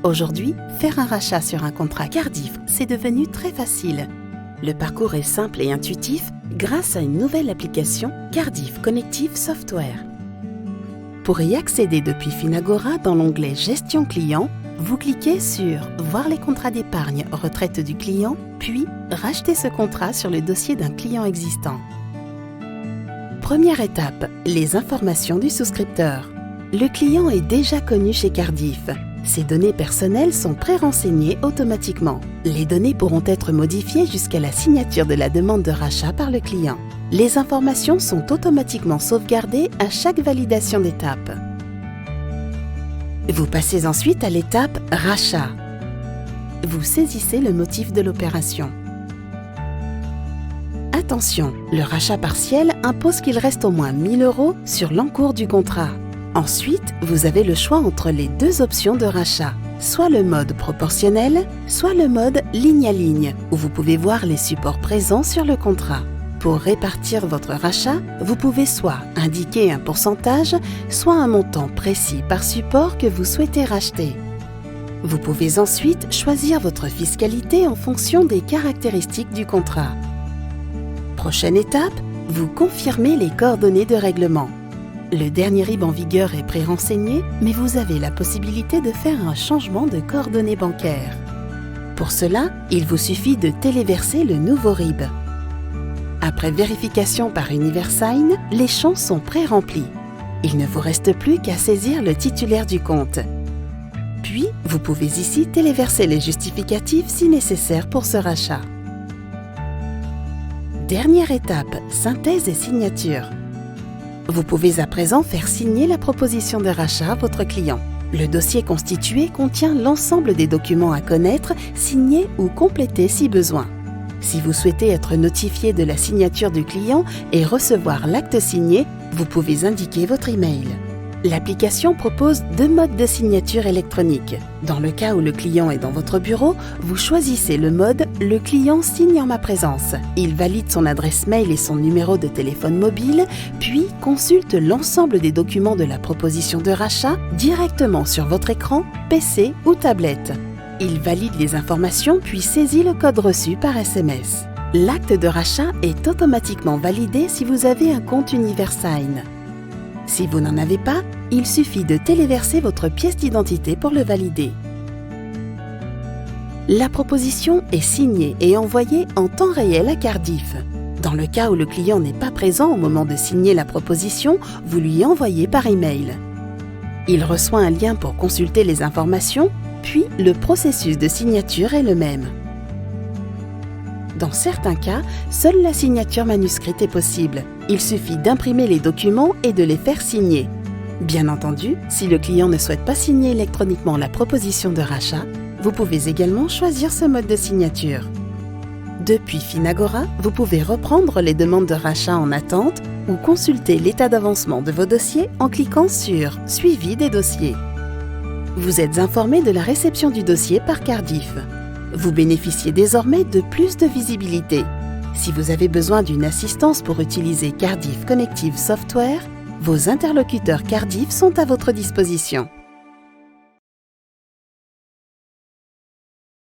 Aujourd'hui, faire un rachat sur un contrat Cardiff, c'est devenu très facile. Le parcours est simple et intuitif grâce à une nouvelle application Cardiff Connective Software. Pour y accéder depuis Finagora dans l'onglet Gestion client, vous cliquez sur Voir les contrats d'épargne retraite du client, puis Racheter ce contrat sur le dossier d'un client existant. Première étape, les informations du souscripteur. Le client est déjà connu chez Cardiff. Ses données personnelles sont pré-renseignées automatiquement. Les données pourront être modifiées jusqu'à la signature de la demande de rachat par le client. Les informations sont automatiquement sauvegardées à chaque validation d'étape. Vous passez ensuite à l'étape Rachat. Vous saisissez le motif de l'opération. Attention, le rachat partiel impose qu'il reste au moins 1 000 € sur l'encours du contrat. Ensuite, vous avez le choix entre les deux options de rachat, soit le mode proportionnel, soit le mode ligne à ligne, où vous pouvez voir les supports présents sur le contrat. Pour répartir votre rachat, vous pouvez soit indiquer un pourcentage, soit un montant précis par support que vous souhaitez racheter. Vous pouvez ensuite choisir votre fiscalité en fonction des caractéristiques du contrat. Prochaine étape, vous confirmez les coordonnées de règlement. Le dernier RIB en vigueur est pré-renseigné, mais vous avez la possibilité de faire un changement de coordonnées bancaires. Pour cela, il vous suffit de téléverser le nouveau RIB. Après vérification par Universign, les champs sont pré-remplis. Il ne vous reste plus qu'à saisir le titulaire du compte. Puis, vous pouvez ici téléverser les justificatifs si nécessaire pour ce rachat. Dernière étape, synthèse et signature. Vous pouvez à présent faire signer la proposition de rachat à votre client. Le dossier constitué contient l'ensemble des documents à connaître, signés ou complétés si besoin. Si vous souhaitez être notifié de la signature du client et recevoir l'acte signé, vous pouvez indiquer votre email. L'application propose 2 modes de signature électronique. Dans le cas où le client est dans votre bureau, vous choisissez le mode « Le client signe en ma présence ». Il valide son adresse mail et son numéro de téléphone mobile, puis consulte l'ensemble des documents de la proposition de rachat directement sur votre écran, PC ou tablette. Il valide les informations puis saisit le code reçu par SMS. L'acte de rachat est automatiquement validé si vous avez un compte Universign. Si vous n'en avez pas, il suffit de téléverser votre pièce d'identité pour le valider. La proposition est signée et envoyée en temps réel à Cardiff. Dans le cas où le client n'est pas présent au moment de signer la proposition, vous lui envoyez par email. Il reçoit un lien pour consulter les informations, puis le processus de signature est le même. Dans certains cas, seule la signature manuscrite est possible. Il suffit d'imprimer les documents et de les faire signer. Bien entendu, si le client ne souhaite pas signer électroniquement la proposition de rachat, vous pouvez également choisir ce mode de signature. Depuis Finagora, vous pouvez reprendre les demandes de rachat en attente ou consulter l'état d'avancement de vos dossiers en cliquant sur « Suivi des dossiers ». Vous êtes informé de la réception du dossier par Cardiff. Vous bénéficiez désormais de plus de visibilité. Si vous avez besoin d'une assistance pour utiliser Cardiff Connective Software, vos interlocuteurs Cardiff sont à votre disposition.